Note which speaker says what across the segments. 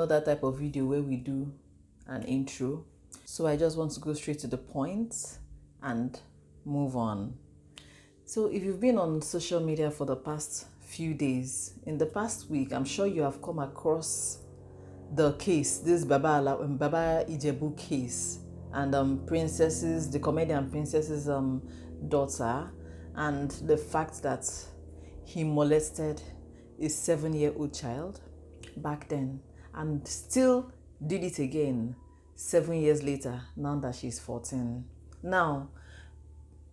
Speaker 1: not that type of video where we do an intro. So I just want to go straight to the point and move on. So if you've been on social media for the past few days, in the past week, I'm sure you have come across the case, this Baba Ijebu case, and princess's, the comedian princess's daughter, and the fact that he molested a 7-year-old child back then and still did it again 7 years later, now that she's 14. Now,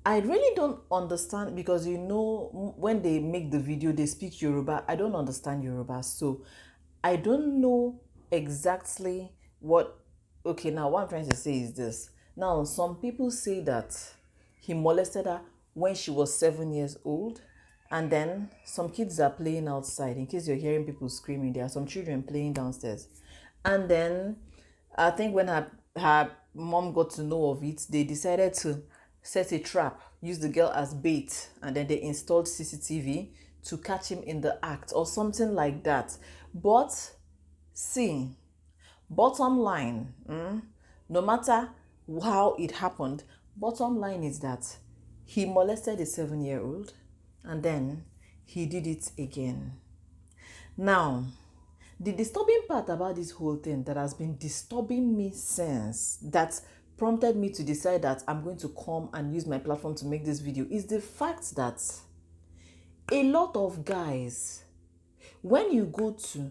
Speaker 1: I really don't understand, because when they make the video, they speak Yoruba. I don't understand Yoruba, so I don't know exactly what. Okay, now what I'm trying to say is this. Now, some people say that he molested her when she was 7 years old, and then some kids are playing outside. In case you're hearing people screaming, there are some children playing downstairs, and then I think when her mom got to know of it, they decided to set a trap, use the girl as bait, and then they installed CCTV to catch him in the act or something like that. But see, bottom line, no matter how it happened, bottom line is that he molested a 7-year-old and then he did it again. Now, the disturbing part about this whole thing that has been disturbing me since, that prompted me to decide that I'm going to come and use my platform to make this video, is the fact that a lot of guys, when you go to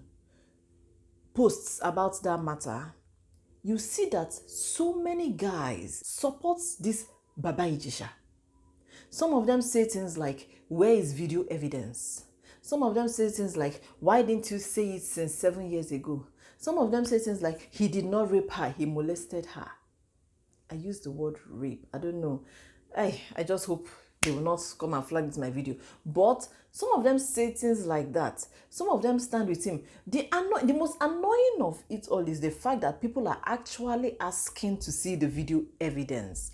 Speaker 1: posts about that matter, you see that so many guys support this Baba Ijesha. Some of them say things like, where is video evidence? Some of them say things like, why didn't you say it since 7 years ago? Some of them say things like, he did not rape her, he molested her. I use the word rape. I don't know. I just hope they will not come and flag this my video. But some of them say things like that. Some of them stand with him. The most annoying of it all is the fact that people are actually asking to see the video evidence.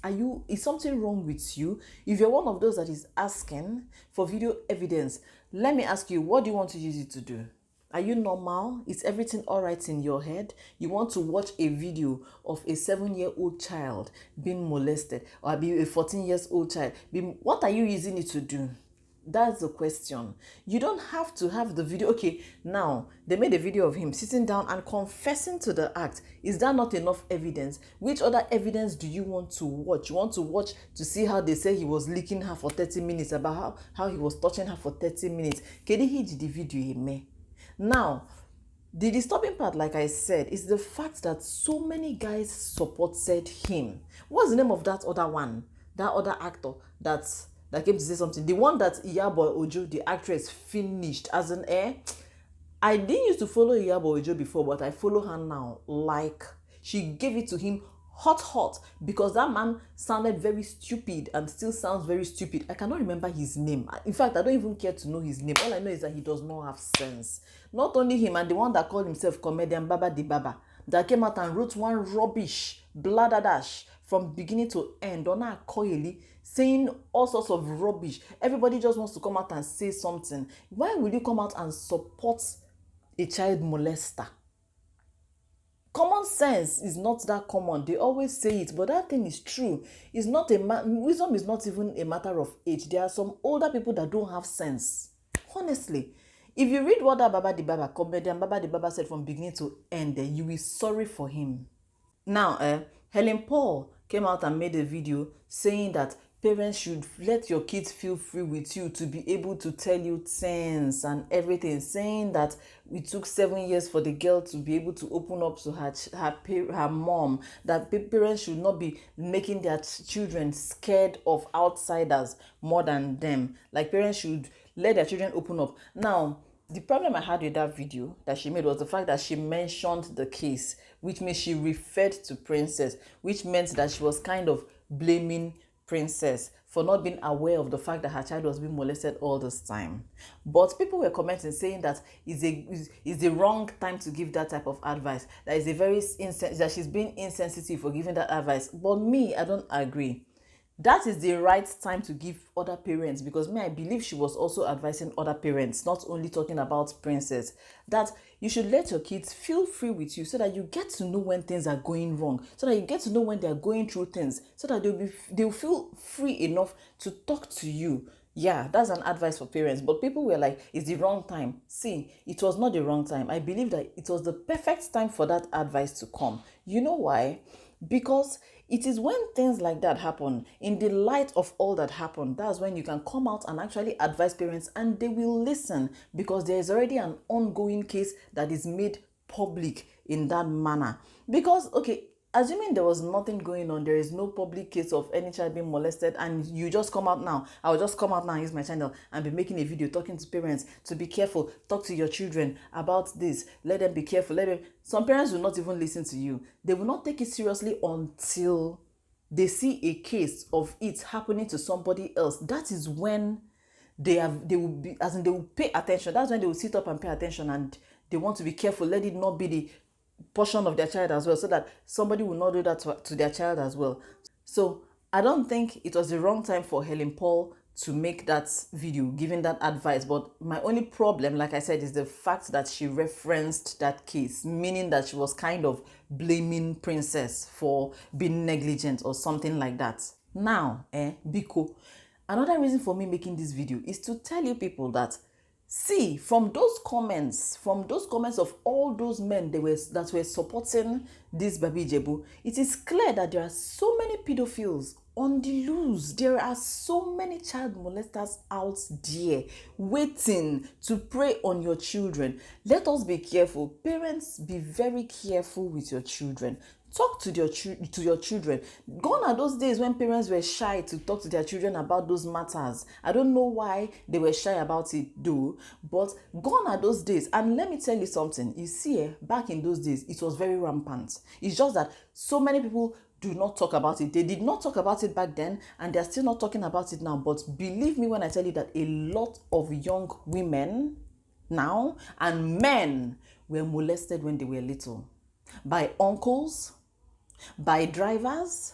Speaker 1: Is something wrong with you? If you're one of those that is asking for video evidence, let me ask you, what do you want to use it to do? Are you normal? Is everything all right in your head? You want to watch a video of a 7-year-old child being molested, or be a 14-year-old child? What are you using it to do? That's the question. You don't have to have the video. Okay, now they made a video of him sitting down and confessing to the act. Is that not enough evidence? Which other evidence do you want to watch? You want to watch to see how they say he was licking her for 30 minutes, about how he was touching her for 30 minutes. Kedi hiji the video me. Now, the disturbing part, like I said, is the fact that so many guys supported him. What's the name of that other one? That other actor that came to say something? The one that Iyabo Ojo, the actress, finished as an air. I didn't used to follow Iyabo Ojo before, but I follow her now. Like, she gave it to him hot, because that man sounded very stupid and still sounds very stupid. I cannot remember his name. In fact, I don't even care to know his name. All I know is that he does not have sense. Not only him, and the one that called himself comedian Baba the Baba, that came out and wrote one rubbish bladderdash from beginning to end, Donna Koyeli, saying all sorts of rubbish. Everybody just wants to come out and say something. Why will you come out and support a child molester? Common sense is not that common. They always say it, but that thing is true. It's not wisdom is not even a matter of age. There are some older people that don't have sense. Honestly, if you read what that Baba the Baba, comedian Baba the Baba, said from beginning to end, you will be sorry for him. Now, Helen Paul came out and made a video saying that parents should let your kids feel free with you to be able to tell you things and everything, saying that it took 7 years for the girl to be able to open up to her mom, that parents should not be making their children scared of outsiders more than them. Like, parents should let their children open up. Now, the problem I had with that video that she made was the fact that she mentioned the case, which means she referred to Princess, which meant that she was kind of blaming Princess for not being aware of the fact that her child was being molested all this time. But people were commenting saying that is the wrong time to give that type of advice. That she's being insensitive for giving that advice. But me, I don't agree. That is the right time to give other parents, because me, I believe she was also advising other parents, not only talking about princess, that you should let your kids feel free with you so that you get to know when things are going wrong, so that you get to know when they're going through things, so that they'll feel free enough to talk to you. Yeah, that's an advice for parents. But people were like, it's the wrong time. See, it was not the wrong time. I believe that it was the perfect time for that advice to come. You know why? Because it is when things like that happen, in the light of all that happened, that's when you can come out and actually advise parents, and they will listen, because there is already an ongoing case that is made public in that manner. Because, okay, assuming there was nothing going on, there is no public case of any child being molested, and you just come out now, I'll just come out now and use my channel and be making a video talking to parents to be careful, talk to your children about this, let them be careful, let them. Some parents will not even listen to you. They will not take it seriously until they see a case of it happening to somebody else. That is when they will be, as in, they will pay attention. That's when they will sit up and pay attention, and they want to be careful. Let it not be the portion of their child as well, so that somebody will not do that to their child as well. So I don't think it was the wrong time for Helen Paul to make that video giving that advice. But my only problem, like I said, is the fact that she referenced that case, meaning that she was kind of blaming Princess for being negligent or something like that. Now, Biko, another reason for me making this video is to tell you people that, see, from those comments of all those men that were supporting this Babi Ijebu, it is clear that there are so many pedophiles on the loose. There are so many child molesters out there waiting to prey on your children. Let us be careful. Parents, be very careful with your children. Talk to your children. Gone are those days when parents were shy to talk to their children about those matters. I don't know why they were shy about it though, but gone are those days. And let me tell you something. You see, back in those days, it was very rampant. It's just that so many people do not talk about it. They did not talk about it back then, and they're still not talking about it now. But believe me when I tell you that a lot of young women now and men were molested when they were little by uncles, by drivers,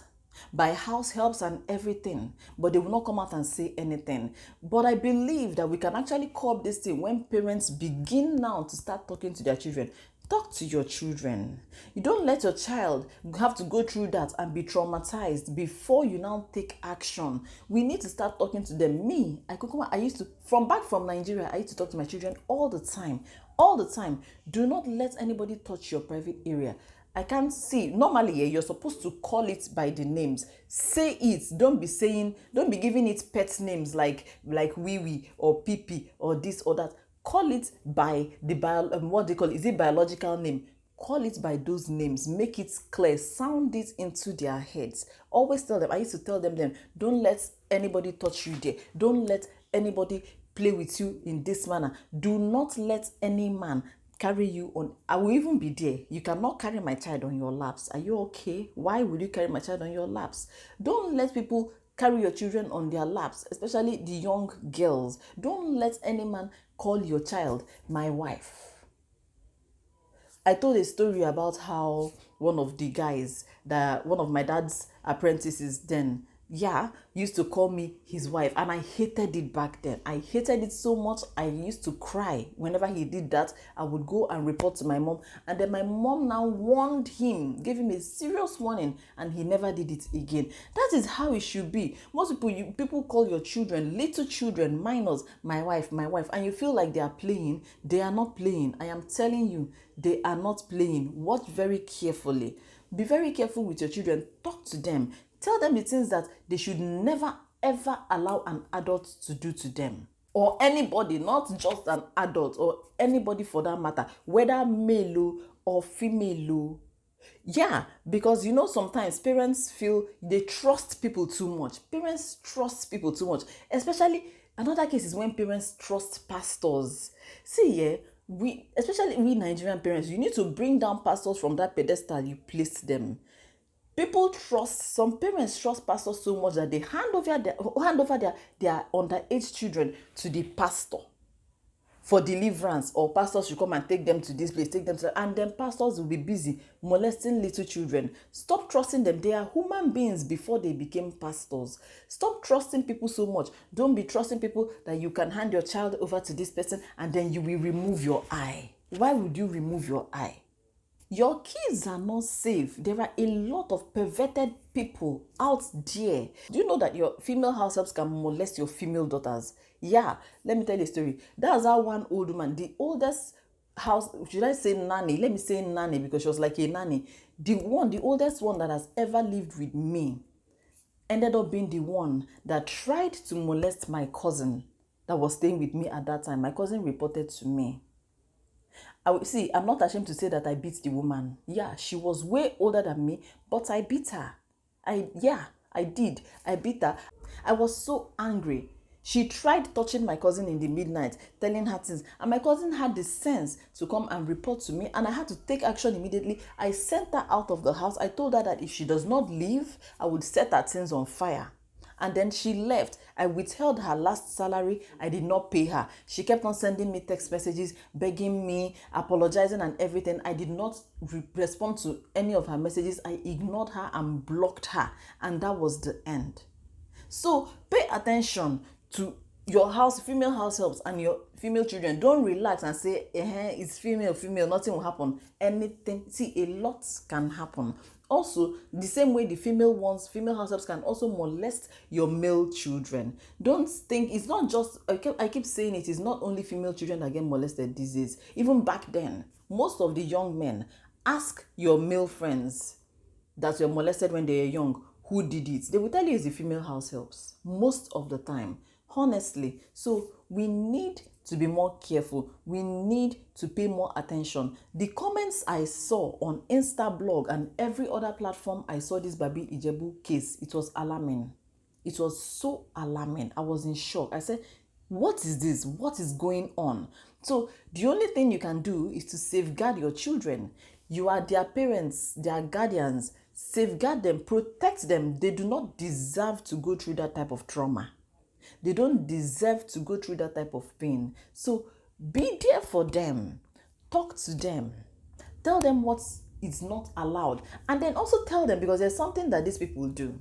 Speaker 1: by house helps and everything, but they will not come out and say anything. But I believe that we can actually curb this thing when parents begin now to start talking to their children. Talk to your children. You don't let your child have to go through that and be traumatized before you now take action. We need to start talking to them. Me, I used to, from Nigeria, I used to talk to my children all the time. All the time. Do not let anybody touch your private area. I can't see. Normally, you're supposed to call it by the names. Say it. Don't be giving it pet names like wee wee or pee pee or this or that. Call it by the what they call it. Is it biological name? Call it by those names. Make it clear. Sound it into their heads. Always tell them. I used to tell them, don't let anybody touch you there. Don't let anybody play with you in this manner. Do not let any man carry you on. I will even be there. You cannot carry my child on your laps. Are you okay? Why would you carry my child on your laps? Don't let people carry your children on their laps, especially the young girls. Don't let any man call your child my wife. I told a story about how one of my dad's apprentices then, used to call me his wife, and I hated it back then. I hated it so much. I used to cry whenever he did that. I would go and report to my mom, and then my mom now warned him, gave him a serious warning, and he never did it again. That is how it should be. Most people call your children, little children, minors, my wife, and you feel like they are playing. They are not playing. I am telling you, they are not playing. Watch very carefully. Be very careful with your children. Talk to them. Tell them the things that they should never ever allow an adult to do to them. Or anybody, not just an adult, or anybody for that matter, whether male or female. Yeah, because sometimes parents feel they trust people too much. Parents trust people too much. Especially, another case is when parents trust pastors. See, especially we Nigerian parents, you need to bring down pastors from that pedestal you placed them. Some parents trust pastors so much that they hand over their underage children to the pastor. for deliverance, or pastors should come and take them to this place, take them to, and then pastors will be busy molesting little children. Stop trusting them. They are human beings before they became pastors. Stop trusting people so much. Don't be trusting people that you can hand your child over to this person and then you will remove your eye. Why would you remove your eye? Your kids are not safe. There are a lot of perverted people out there. Do you know that your female house helps can molest your female daughters? Yeah, let me tell you a story. That's how one old woman, the oldest house, should I say nanny? Let me say nanny because she was like a nanny. The oldest one that has ever lived with me ended up being the one that tried to molest my cousin that was staying with me at that time. My cousin reported to me. I'm not ashamed to say that I beat the woman. Yeah, she was way older than me, but I beat her. I did. I beat her. I was so angry. She tried touching my cousin in the midnight, telling her things, and my cousin had the sense to come and report to me, and I had to take action immediately. I sent her out of the house. I told her that if she does not leave, I would set her things on fire. And then she left. I withheld her last salary. I did not pay her. She kept on sending me text messages, begging me, apologizing and everything. I did not respond to any of her messages. I ignored her and blocked her. And that was the end. So pay attention to your house, female house helps, and your female children. Don't relax and say, it's female, nothing will happen. Anything. See, a lot can happen. Also, the same way the female house helps can also molest your male children. Don't think it's not just, I keep saying it's not only female children that get molested these days. Even back then, most of the young men, ask your male friends that were molested when they were young, who did it? They will tell you it's the female house helps most of the time, honestly. So we need to be more careful. We need to pay more attention. The comments I saw on Instablog and every other platform I saw this Baba Ijesha case, it was alarming. It was so alarming. I was in shock. I said, what is this? What is going on? So the only thing you can do is to safeguard your children. You are their parents, their guardians. Safeguard them, protect them. They do not deserve to go through that type of trauma. They don't deserve to go through that type of pain. So be there for them. Talk to them. Tell them what is not allowed. And then also tell them, because there's something that these people do.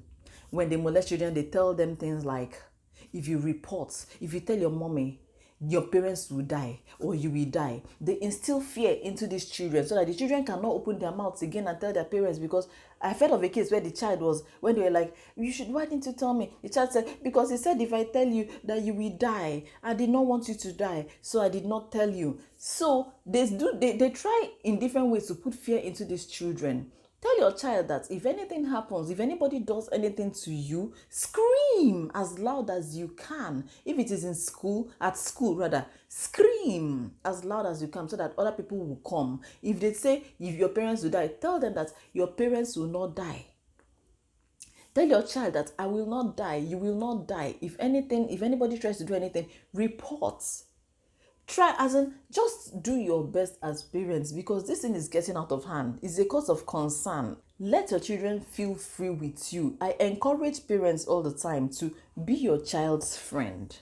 Speaker 1: When they molest children, they tell them things like, if you tell your mommy, your parents will die or you will die. They instill fear into these children so that the children cannot open their mouths again and tell their parents. Because I've heard of a case where the child was, when they were like, why didn't you tell me? The child said, because he said if I tell you that you will die, I did not want you to die, so I did not tell you. So they try in different ways to put fear into these children. Tell your child that if anything happens, if anybody does anything to you, scream as loud as you can. If it is at school rather, scream as loud as you can so that other people will come. If they say if your parents will die, tell them that your parents will not die. Tell your child that I will not die, you will not die. If anybody tries to do anything, report. Just do your best as parents, because this thing is getting out of hand. It's a cause of concern. Let your children feel free with you. I encourage parents all the time to be your child's friend.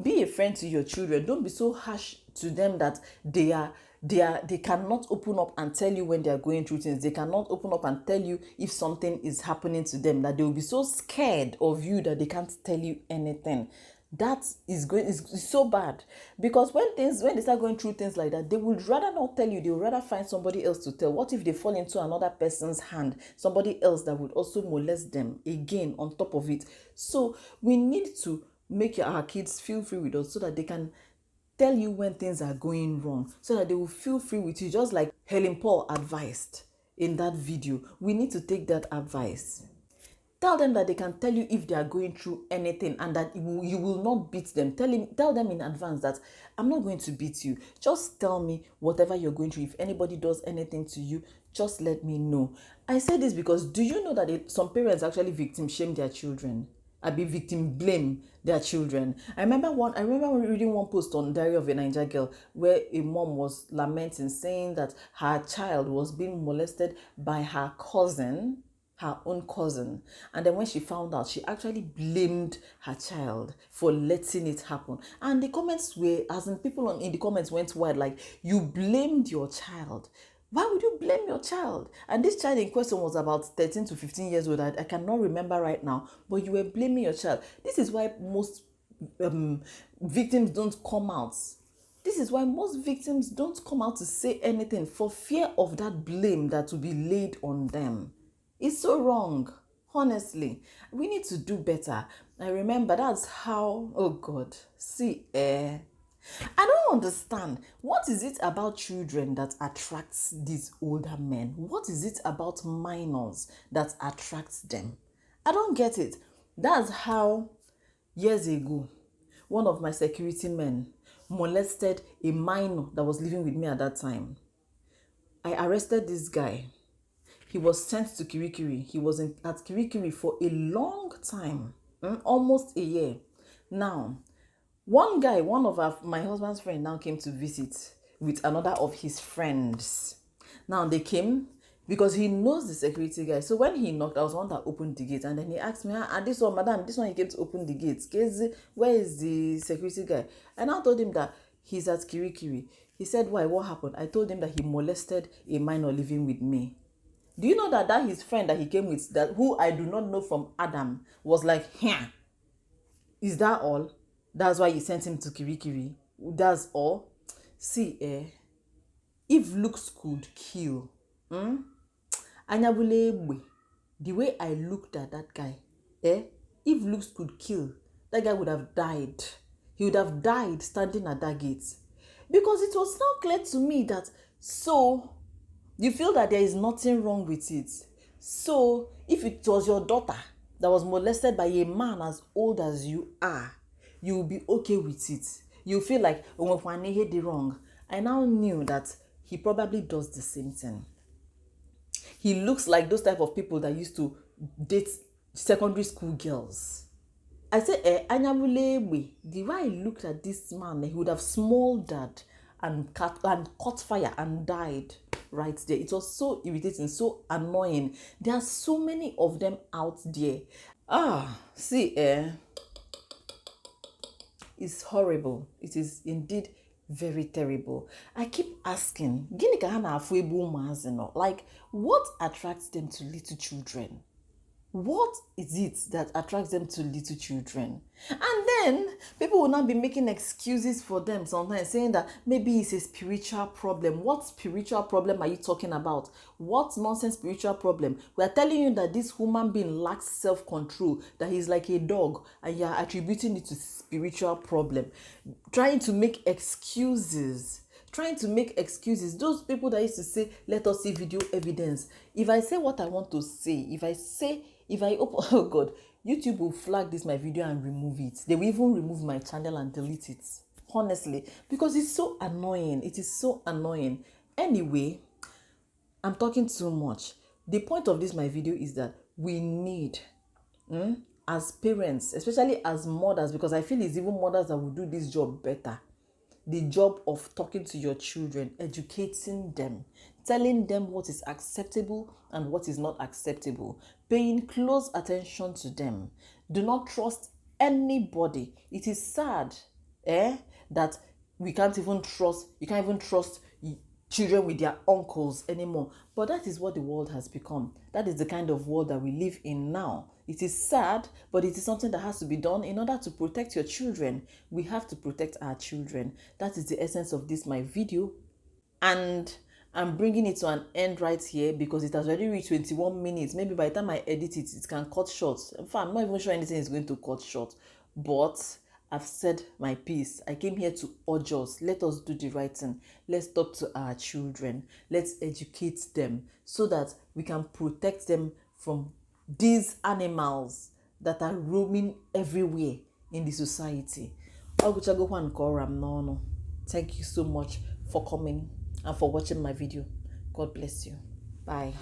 Speaker 1: Be a friend to your children. Don't be so harsh to them that they cannot open up and tell you when they are going through things. They cannot open up and tell you if something is happening to them, that they will be so scared of you that they can't tell you anything. That is so bad, because when they start going through things like that, they would rather not tell you. They would rather find somebody else to tell. What if they fall into another person's hand, somebody else that would also molest them again on top of it? So we need to make our kids feel free with us so that they can tell you when things are going wrong, so that they will feel free with you, just like Helen Paul advised in that video. We need to take that advice. Tell them that they can tell you if they are going through anything and that you will not beat them. Tell them in advance that I'm not going to beat you. Just tell me whatever you're going through. If anybody does anything to you, just let me know. I say this because do you know that some parents actually victim shame their children? Victim blame their children. I remember reading one post on Diary of a Niger Girl where a mom was lamenting, saying that her child was being molested by her cousin. her own cousin. And then when she found out, she actually blamed her child for letting it happen. And the comments were, as in people in the comments went wild, like, you blamed your child. Why would you blame your child? And this child in question was about 13 to 15 years old. I cannot remember right now, but you were blaming your child. This is why most victims don't come out. This is why most victims don't come out to say anything for fear of that blame that will be laid on them. It's so wrong. Honestly, we need to do better. I remember that's how, oh God, see, I don't understand. What is it about children that attracts these older men? What is it about minors that attracts them? I don't get it. That's how, years ago, one of my security men molested a minor that was living with me at that time. I arrested this guy. He was sent to Kirikiri. He was at Kirikiri for a long time, almost a year. Now, one guy, one of my husband's friend now came to visit with another of his friends. Now they came because he knows the security guy. So when he knocked, I was the one that opened the gate. And then he asked me, this one, madam, this one he came to open the gate. Where is the security guy? And I told him that he's at Kirikiri. He said, why? What happened? I told him that he molested a minor living with me. Do you know that his friend that he came with, that who I do not know from Adam, was like, is that all? That's why you sent him to Kirikiri. That's all. See, if looks could kill, Anyabule, the way I looked at that guy, if looks could kill, that guy would have died. He would have died standing at that gate. Because it was now clear to me that, so, you feel that there is nothing wrong with it. So, if it was your daughter that was molested by a man as old as you are, you will be okay with it. You feel like, he did wrong. I now knew that he probably does the same thing. He looks like those type of people that used to date secondary school girls. I said, the way I looked at this man, he would have smoldered and caught fire and died right there. It was so irritating, so annoying. There are so many of them out there. See, it's horrible. It is indeed very terrible. I keep asking, like, what attracts them to little children? What is it that attracts them to little children? And then people will not be making excuses for them sometimes, saying that maybe it's a spiritual problem. What spiritual problem are you talking about? What nonsense spiritual problem? We are telling you that this human being lacks self-control, that he's like a dog, and you are attributing it to spiritual problem. Trying to make excuses. Those people that used to say, let us see video evidence. If I say what I want to say, if I open, oh God, YouTube will flag this my video and remove it. They will even remove my channel and delete it. Honestly, because it's so annoying. It is so annoying. Anyway, I'm talking too much. The point of this my video is that we need, as parents, especially as mothers, because I feel it's even mothers that will do this job better. The job of talking to your children, educating them, telling them what is acceptable and what is not acceptable, paying close attention to them. Do not trust anybody. It is sad that you can't even trust children with their uncles anymore. But that is what the world has become. That is the kind of world that we live in now. It is sad, but it is something that has to be done in order to protect your children. We have to protect our children. That is the essence of this, my video. And I'm bringing it to an end right here because it has already reached 21 minutes. Maybe by the time I edit it, it can cut short. In fact, I'm not even sure anything is going to cut short. But I've said my piece. I came here to urge us. Let us do the right thing. Let's talk to our children. Let's educate them so that we can protect them from these animals that are roaming everywhere in the society. Thank you so much for coming and for watching my video. God bless you. Bye.